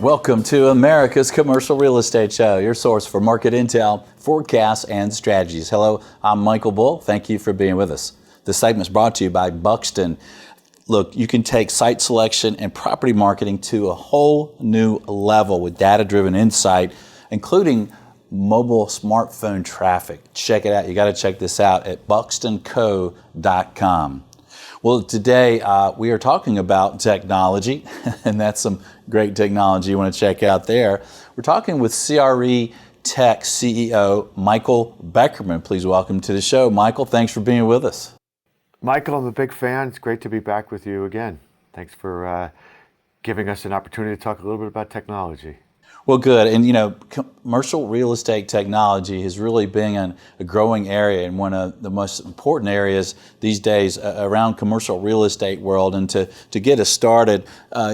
Welcome to America's Commercial Real Estate Show, your source for market intel, forecasts, and strategies. Hello, I'm Michael Bull. Thank you for being with us. This segment is brought to you by Buxton. Look, you can take site selection and property marketing to a whole new level with data-driven insight, including mobile smartphone traffic. Check it out. You got to check this out at buxtonco.com. Well, today we are talking about technology, and that's some great technology you want to check out there. We're talking with CREtech CEO Michael Beckerman. Please welcome to the show. Michael, thanks for being with us. Michael, I'm a big fan. It's great to be back with you again. Thanks for giving us an opportunity to talk a little bit about technology. Well, good. And you know, commercial real estate technology has really been a growing area and one of the most important areas these days around commercial real estate world. And to get us started,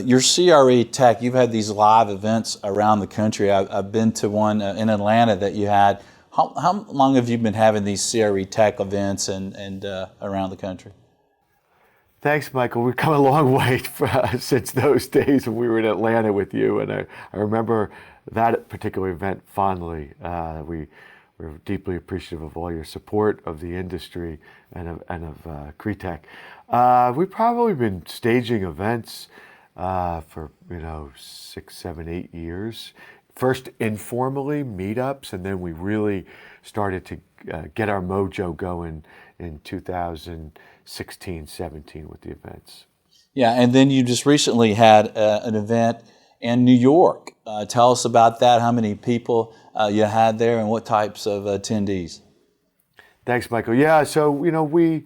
your CREtech, you've had these live events around the country. I've been to one in Atlanta that you had. How long have you been having these CREtech events and around the country? Thanks, Michael. We've come a long way since those days when we were in Atlanta with you, and I remember that particular event fondly. We're deeply appreciative of all your support of the industry and of CREtech. We've probably been staging events for 6, 7, 8 years. First informally, meetups, and then we really started to get our mojo going in 2016, 17 with the events. Yeah, and then you just recently had an event in New York. Tell us about that, how many people you had there and what types of attendees. Thanks, Michael. Yeah, so we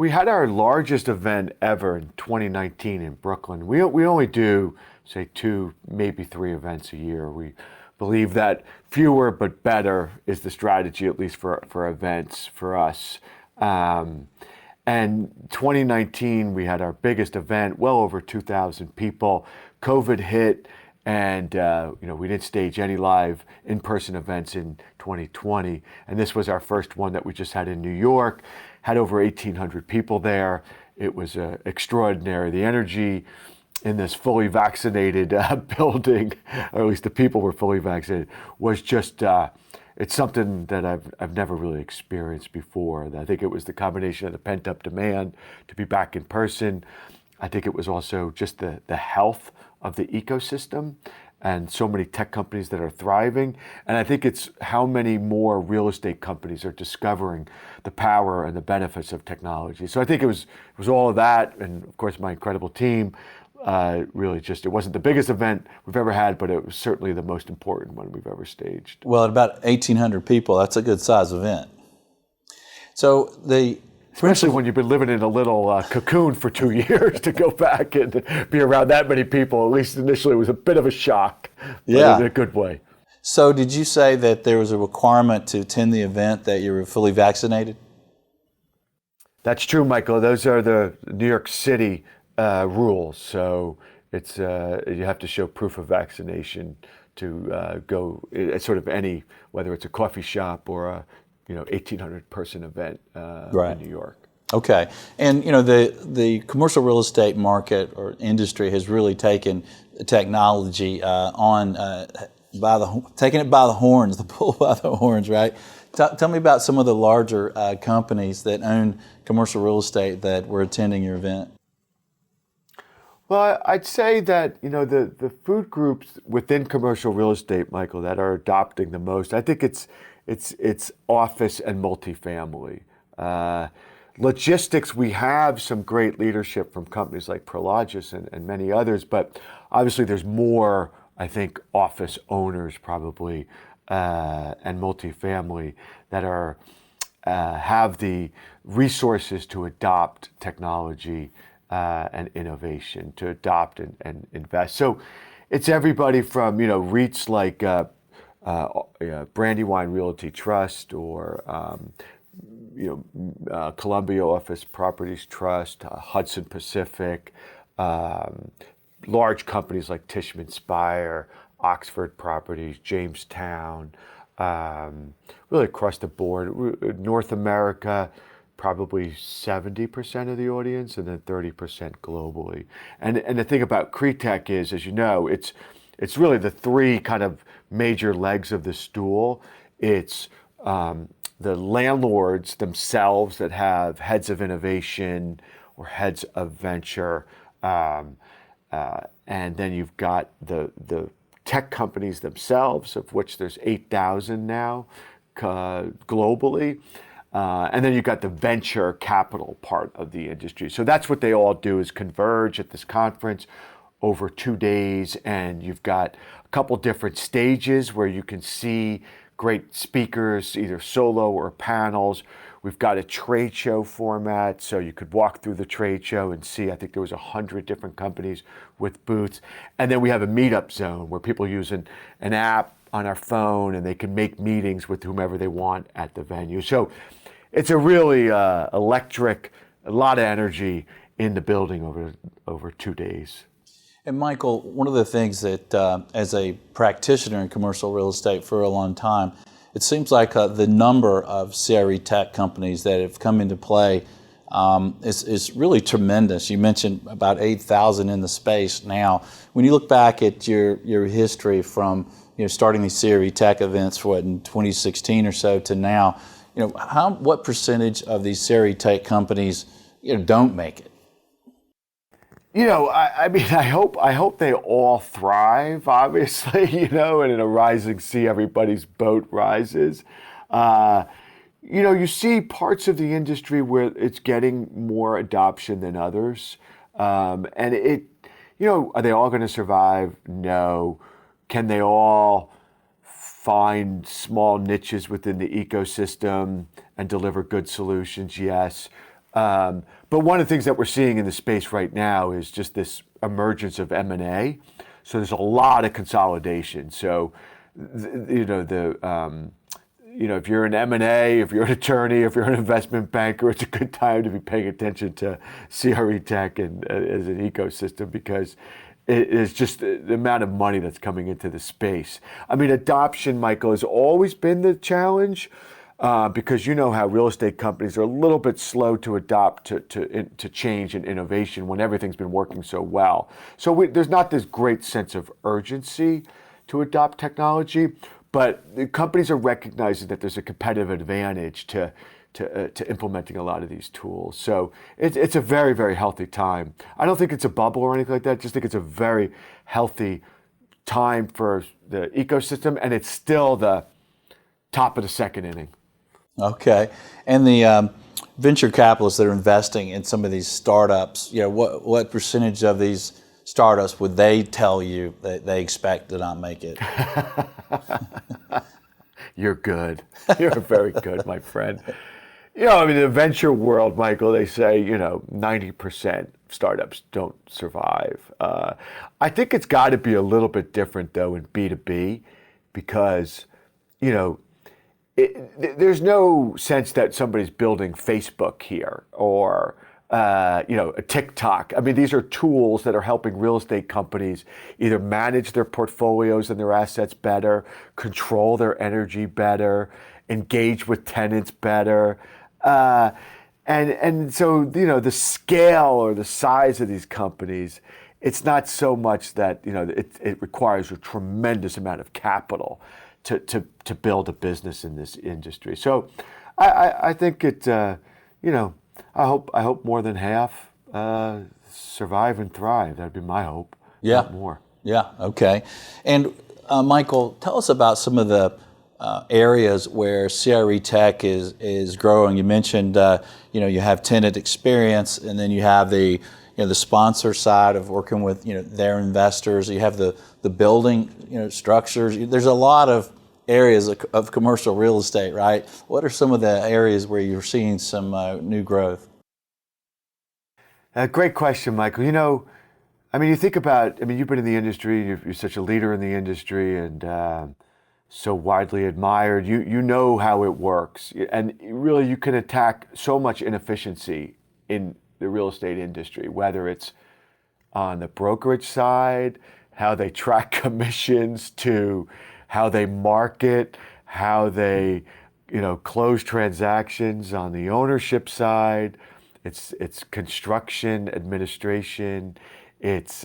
had our largest event ever in 2019 in Brooklyn. We only do, say, 2, maybe 3 events a year. We believe that fewer but better is the strategy, at least for events for us. And 2019, we had our biggest event, well over 2,000 people. COVID hit, and we didn't stage any live in-person events in 2020. And this was our first one that we just had in New York. Had over 1,800 people there. It was extraordinary. The energy in this fully vaccinated building, or at least the people were fully vaccinated, was just, it's something that I've never really experienced before. I think it was the combination of the pent-up demand to be back in person. I think it was also just the health of the ecosystem and so many tech companies that are thriving. And I think it's how many more real estate companies are discovering the power and the benefits of technology. So I think it was all of that, and of course my incredible team. Really just, it wasn't the biggest event we've ever had, but it was certainly the most important one we've ever staged. Well, at about 1,800 people, that's a good size event. So especially when you've been living in a little cocoon for 2 years, to go back and be around that many people, at least initially, was a bit of a shock, but in a good way. So did you say that there was a requirement to attend the event that you were fully vaccinated? That's true, Michael. Those are the New York City rules. So it's you have to show proof of vaccination to go at sort of any, whether it's a coffee shop or a 1,800 person event in New York. Okay, and the commercial real estate market or industry has really taken technology taking it by the horns, the bull by the horns, right? Tell me about some of the larger companies that own commercial real estate that were attending your event. Well, I'd say that, the food groups within commercial real estate, Michael, that are adopting the most, I think it's office and multifamily. Logistics, we have some great leadership from companies like Prologis and many others, but obviously there's more, I think, office owners probably and multifamily that have the resources to adopt technology and innovation, to adopt and invest. So it's everybody from REITs like Brandywine Realty Trust or Columbia Office Properties Trust, Hudson Pacific, large companies like Tishman Speyer, Oxford Properties, Jamestown, really across the board. North America, probably 70% of the audience, and then 30% globally. And the thing about CREtech is, as you know, it's it's really the three kind of major legs of the stool. It's the landlords themselves that have heads of innovation or heads of venture, and then you've got the tech companies themselves, of which there's 8,000 now globally. And then you've got the venture capital part of the industry. So that's what they all do, is converge at this conference over 2 days. And you've got a couple different stages where you can see great speakers, either solo or panels. We've got a trade show format, so you could walk through the trade show and see, I think there was 100 different companies with booths. And then we have a meetup zone where people use an app on our phone and they can make meetings with whomever they want at the venue. So it's a really electric, a lot of energy in the building over 2 days. And Michael, one of the things that, as a practitioner in commercial real estate for a long time, it seems like the number of CREtech companies that have come into play is really tremendous. You mentioned about 8,000 in the space now. When you look back at your history from starting these CREtech events, in 2016 or so to now, what percentage of these CREtech companies don't make it? I mean, I hope they all thrive, obviously, and in a rising sea, everybody's boat rises. You see parts of the industry where it's getting more adoption than others. And are they all going to survive? No. Can they all find small niches within the ecosystem and deliver good solutions? Yes. But one of the things that we're seeing in the space right now is just this emergence of M&A. So there's a lot of consolidation. So, if you're an M&A, if you're an attorney, if you're an investment banker, it's a good time to be paying attention to CREtech and as an ecosystem, because it is just the amount of money that's coming into the space. I mean, adoption, Michael, has always been the challenge. Because you know how real estate companies are a little bit slow to adopt to change and innovation when everything's been working so well. So there's not this great sense of urgency to adopt technology, but the companies are recognizing that there's a competitive advantage to implementing a lot of these tools. So it's a very, very healthy time. I don't think it's a bubble or anything like that. I just think it's a very healthy time for the ecosystem, and it's still the top of the second inning. Okay, and the venture capitalists that are investing in some of these startups, what percentage of these startups would they tell you that they expect to not make it? You're good. You're very good, my friend. I mean, in the venture world, Michael, they say 90% startups don't survive. I think it's got to be a little bit different though in B2B, because there's no sense that somebody's building Facebook here or a TikTok. I mean, these are tools that are helping real estate companies either manage their portfolios and their assets better, control their energy better, engage with tenants better. And so, the scale or the size of these companies, it's not so much that, it requires a tremendous amount of capital to build a business in this industry. So I think it, I hope more than half survive and thrive. That'd be my hope. Yeah. Not more. Yeah. Okay. And Michael, tell us about some of the areas where CREtech is growing. You mentioned, you have tenant experience, and then you have the sponsor side of working with, their investors. You have the building, structures. There's a lot of areas of commercial real estate, right? What are some of the areas where you're seeing some new growth? Great question, Michael. You think about, you've been in the industry, you're such a leader in the industry and so widely admired. You know how it works. And really, you can attack so much inefficiency in the real estate industry, whether it's on the brokerage side, how they track commissions, to how they market, how they close transactions on the ownership side. It's construction administration, it's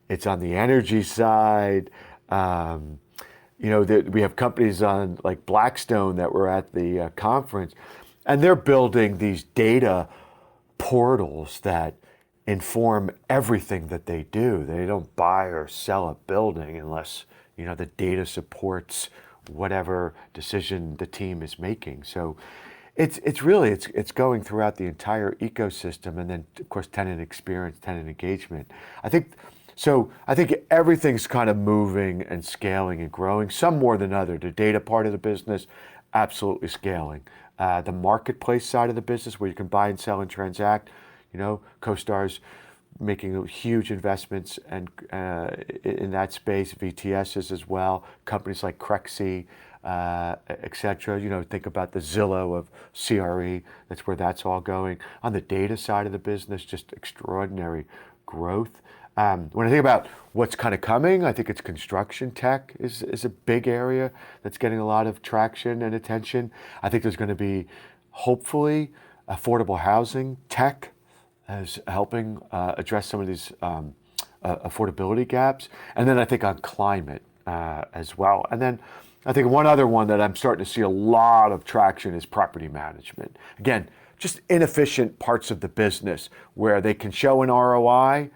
it's on the energy side. We have companies on like Blackstone that were at the conference, and they're building these data portals that inform everything that they do. They don't buy or sell a building unless the data supports whatever decision the team is making. So it's really going throughout the entire ecosystem, and then of course tenant experience, tenant engagement. I think everything's kind of moving and scaling and growing, some more than other. The data part of the business, absolutely scaling. The marketplace side of the business, where you can buy and sell and transact, CoStar's making huge investments and in that space, VTSs as well, companies like CREtech, et cetera. Think about the Zillow of CRE. That's where that's all going. On the data side of the business, just extraordinary growth. When I think about what's kind of coming, I think it's construction tech is a big area that's getting a lot of traction and attention. I think there's going to be, hopefully, affordable housing tech as helping address some of these affordability gaps. And then I think on climate as well. And then I think one other one that I'm starting to see a lot of traction is property management. Again, just inefficient parts of the business where they can show an ROI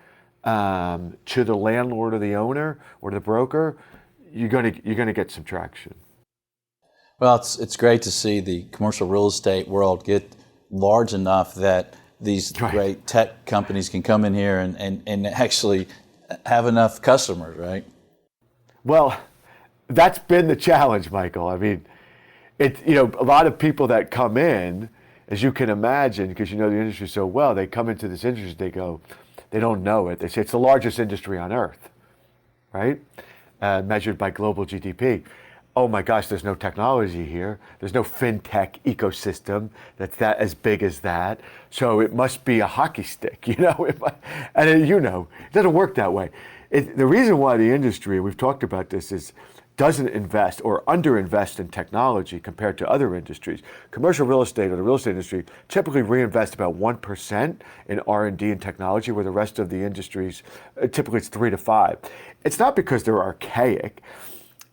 to the landlord or the owner or the broker, you're gonna get some traction. Well, it's great to see the commercial real estate world get large enough that these great tech companies can come in here and actually have enough customers, right? Well, that's been the challenge, Michael. I mean, a lot of people that come in, as you can imagine, because you know the industry so well, they come into this industry, they don't know it. They say it's the largest industry on earth, right? Measured by global GDP. Oh my gosh, there's no technology here. There's no fintech ecosystem that's that as big as that. So it must be a hockey stick, and it doesn't work that way. The reason why the industry, we've talked about this, doesn't invest or underinvest in technology compared to other industries. Commercial real estate or the real estate industry typically reinvest about 1% in R&D and technology, where the rest of the industries, typically it's 3 to 5. It's not because they're archaic.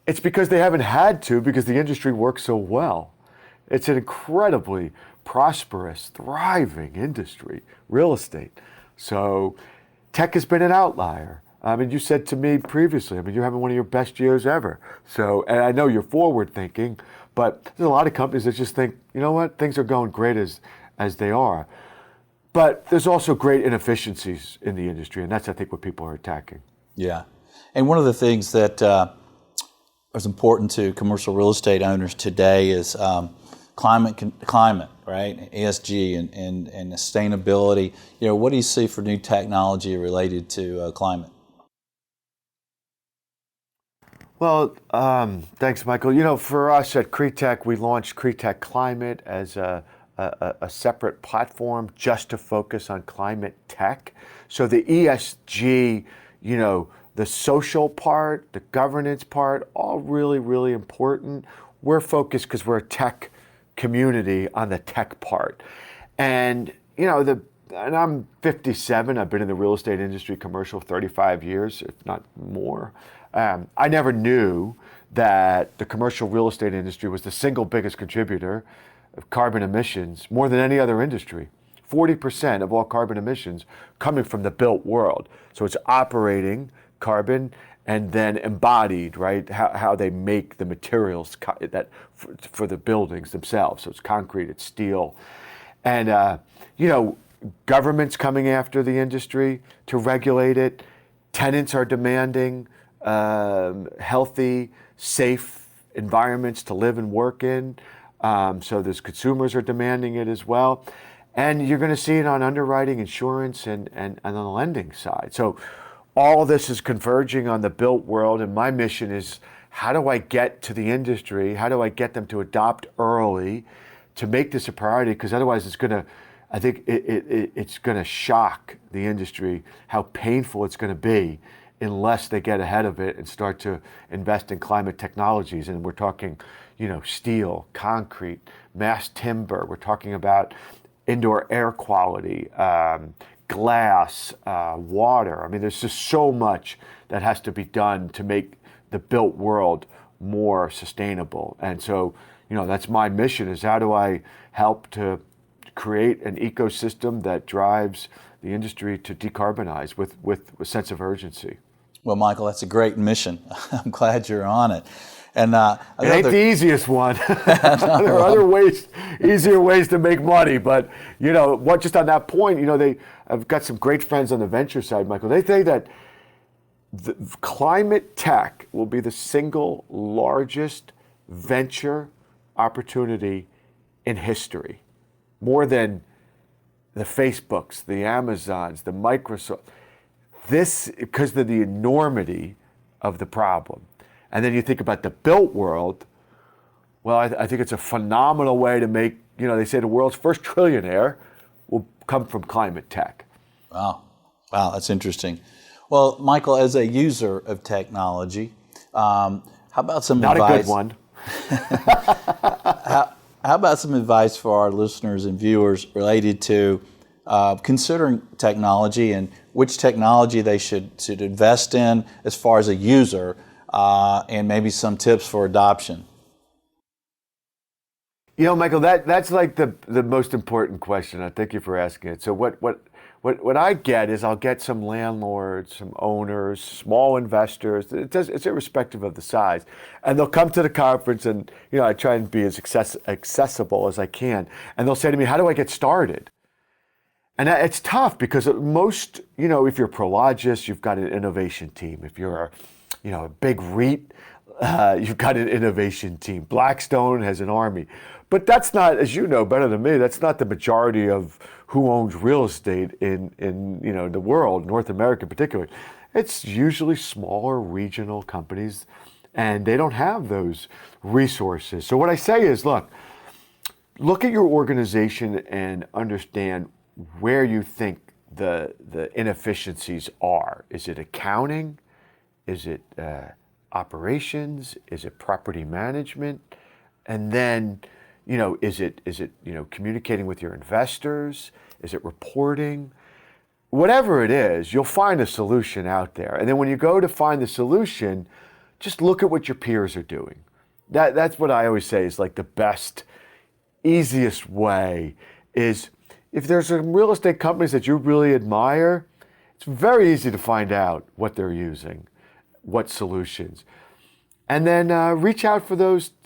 It's because they haven't had to, because the industry works so well. It's an incredibly prosperous, thriving industry, real estate. So tech has been an outlier. I mean, you said to me previously, you're having one of your best years ever. So, and I know you're forward thinking, but there's a lot of companies that just think, you know what, things are going great as they are. But there's also great inefficiencies in the industry, and that's, I think, what people are attacking. Yeah. And one of the things that is important to commercial real estate owners today is climate, right? ESG and sustainability. What do you see for new technology related to climate? Well, thanks, Michael. For us at CREtech, we launched CREtech Climate as a separate platform just to focus on climate tech. So the ESG, the social part, the governance part, all really, really important. We're focused because we're a tech community on the tech part. And, and I'm 57. I've been in the real estate industry, commercial, 35 years, if not more. I never knew that the commercial real estate industry was the single biggest contributor of carbon emissions, more than any other industry. 40% of all carbon emissions coming from the built world. So it's operating carbon and then embodied, right? How they make the materials that for the buildings themselves. So it's concrete, it's steel. And, government's coming after the industry to regulate it. Tenants are demanding healthy, safe environments to live and work in. So there's consumers are demanding it as well. And you're going to see it on underwriting, insurance, and on the lending side. So all of this is converging on the built world. And my mission is, how do I get to the industry? How do I get them to adopt early to make this a priority? Because otherwise it's going to, I think it's going to shock the industry how painful it's going to be unless they get ahead of it and start to invest in climate technologies. And we're talking, steel, concrete, mass timber. We're talking about indoor air quality, glass, water. I mean, there's just so much that has to be done to make the built world more sustainable. And so, that's my mission, is how do I help to create an ecosystem that drives the industry to decarbonize with a sense of urgency. Well, Michael, that's a great mission. I'm glad you're on it. And it ain't the easiest one. There are other ways, easier ways to make money. But just on that point, I've got some great friends on the venture side, Michael. They say that the climate tech will be the single largest venture opportunity in history, more than the Facebooks, the Amazons, the Microsoft. This because of the enormity of the problem. And then you think about the built world. Well, I think it's a phenomenal way to make, they say the world's first trillionaire will come from climate tech. Wow, that's interesting. Well, Michael, as a user of technology, how about some advice? Not a good one. How about some advice for our listeners and viewers related to considering technology and which technology they should invest in as far as a user, and maybe some tips for adoption? Michael, that's like the most important question. I thank you for asking it. So what I get is I'll get some landlords, some owners, small investors. It's irrespective of the size, and they'll come to the conference, and I try and be as accessible as I can. And they'll say to me, "How do I get started?" And it's tough because most, if you're Prologis, you've got an innovation team. If you're a big REIT, you've got an innovation team. Blackstone has an army. But that's not, as you know better than me, that's not the majority of who owns real estate in the world, North America in particular. It's usually smaller regional companies, and they don't have those resources. So what I say is, look at your organization and understand where you think the inefficiencies are. Is it accounting? Is it operations? Is it property management? And then, is it communicating with your investors? Is it reporting? Whatever it is, you'll find a solution out there. And then when you go to find the solution, just look at what your peers are doing. That's what I always say is like the best, easiest way is, if there's some real estate companies that you really admire, it's very easy to find out what they're using, what solutions. And then reach out for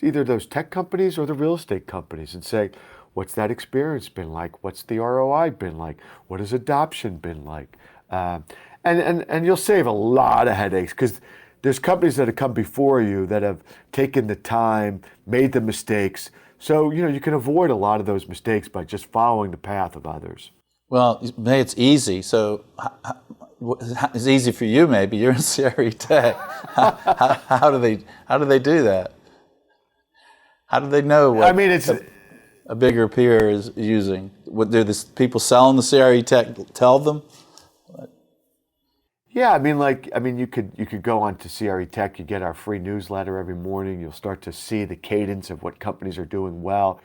either those tech companies or the real estate companies and say, what's that experience been like? What's the ROI been like? What has adoption been like? And you'll save a lot of headaches, because there's companies that have come before you that have taken the time, made the mistakes. So, you can avoid a lot of those mistakes by just following the path of others. Well, it's easy. So it's easy for you, maybe. You're in CREtech. How do they do that? How do they know what it's a bigger peer is using? What do the people selling the CREtech tell them? Yeah, you could go on to CREtech. You get our free newsletter every morning. You'll start to see the cadence of what companies are doing well.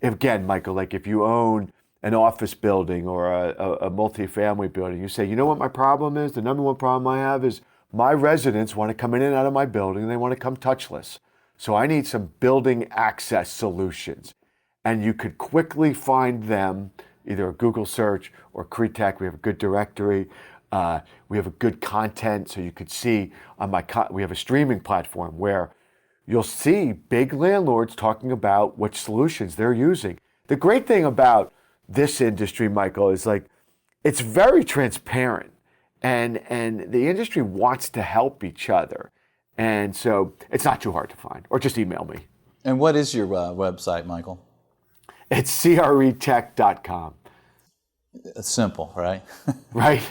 Again, Michael, like if you own an office building or a multifamily building, you say, what my problem is? The number one problem I have is my residents want to come in and out of my building, and they want to come touchless. So I need some building access solutions. And you could quickly find them, either a Google search or CREtech. We have a good directory. We have a good content, so you could see on we have a streaming platform where you'll see big landlords talking about which solutions they're using. The great thing about this industry, Michael, is it's very transparent, and the industry wants to help each other, and so it's not too hard to find. Or just email me. And what is your website, Michael? It's CREtech.com. It's simple, right? Right.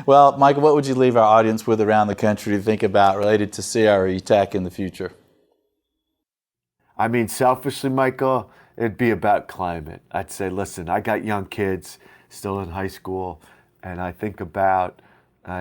Well, Michael, what would you leave our audience with around the country to think about related to CREtech in the future? Selfishly, Michael, it'd be about climate. I'd say, listen, I got young kids still in high school, and I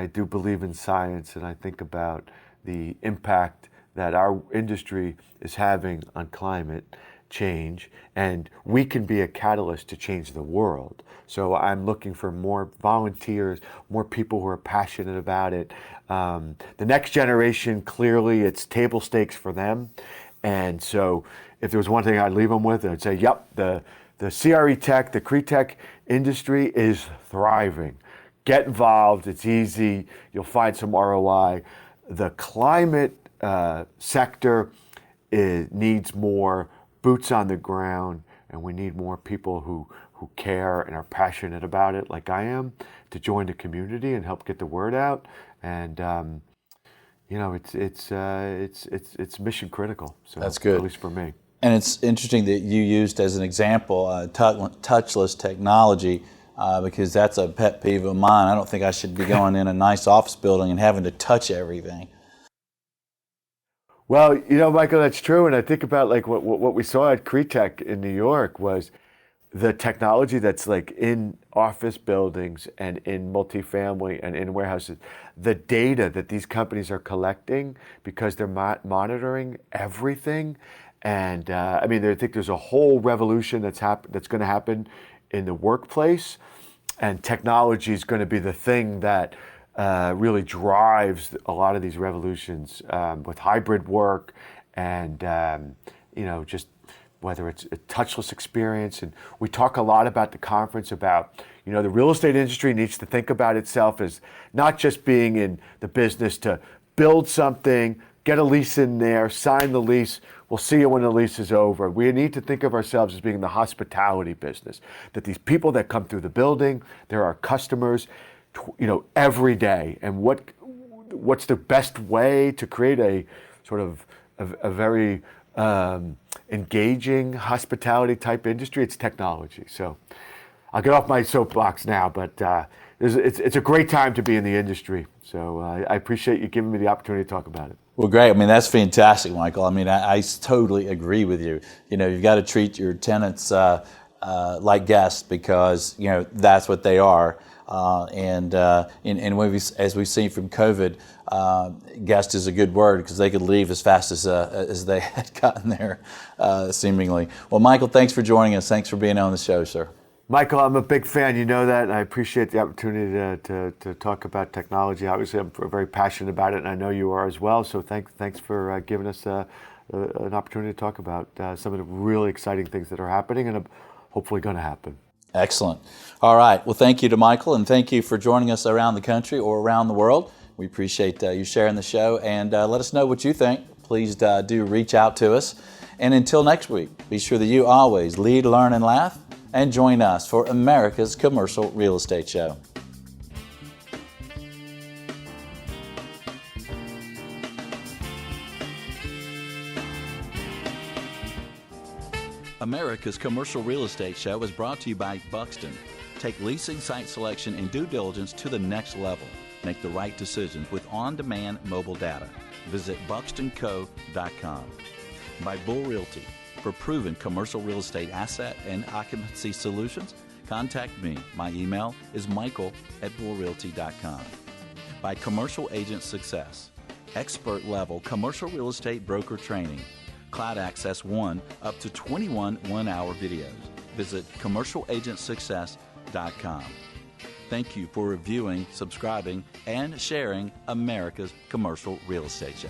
do believe in science, and I think about the impact that our industry is having on climate. change, and we can be a catalyst to change the world. So I'm looking for more volunteers, more people who are passionate about it. The next generation, clearly, it's table stakes for them. And so if there was one thing I'd leave them with, I'd say, yep, the CREtech, the CREtech industry is thriving. Get involved, it's easy, you'll find some ROI. The climate sector needs more boots on the ground, and we need more people who care and are passionate about it, like I am, to join the community and help get the word out. And it's mission critical. So That's good. At least for me. And it's interesting that you used as an example touchless technology because that's a pet peeve of mine. I don't think I should be going in a nice office building and having to touch everything. Well, Michael, that's true. And I think about like what we saw at CREtech in New York was the technology that's like in office buildings and in multifamily and in warehouses, the data that these companies are collecting because they're monitoring everything. And I think there's a whole revolution that's going to happen in the workplace, and technology is going to be the thing that really drives a lot of these revolutions with hybrid work and just whether it's a touchless experience. And we talk a lot about the conference about the real estate industry needs to think about itself as not just being in the business to build something, get a lease in there, sign the lease, we'll see you when the lease is over. We need to think of ourselves as being the hospitality business, that these people that come through the building, they're our customers, every day. And what's the best way to create a sort of a very engaging hospitality type industry? It's technology. So I'll get off my soapbox now, but it's a great time to be in the industry. So I appreciate you giving me the opportunity to talk about it. Well, great. That's fantastic, Michael. I totally agree with you. You've got to treat your tenants like guests because that's what they are. And as we've seen from COVID, guest is a good word because they could leave as fast as they had gotten there, seemingly. Well, Michael, thanks for joining us. Thanks for being on the show, sir. Michael, I'm a big fan. You know that, and I appreciate the opportunity to talk about technology. Obviously, I'm very passionate about it, and I know you are as well. So thanks for giving us an opportunity to talk about some of the really exciting things that are happening and are hopefully going to happen. Excellent. All right. Well, thank you to Michael, and thank you for joining us around the country or around the world. We appreciate you sharing the show, and let us know what you think. Please do reach out to us. And until next week, be sure that you always lead, learn, and laugh, and join us for America's Commercial Real Estate Show. America's Commercial Real Estate Show is brought to you by Buxton. Take leasing, site selection, and due diligence to the next level. Make the right decisions with on-demand mobile data. Visit buxtonco.com. By Bull Realty. For proven commercial real estate asset and occupancy solutions, contact me. My email is michael@bullrealty.com. By Commercial Agent Success. Expert level commercial real estate broker training. Cloud Access 1 up to 21 one-hour videos. Visit commercialagentsuccess.com. Thank you for reviewing, subscribing, and sharing America's Commercial Real Estate Show.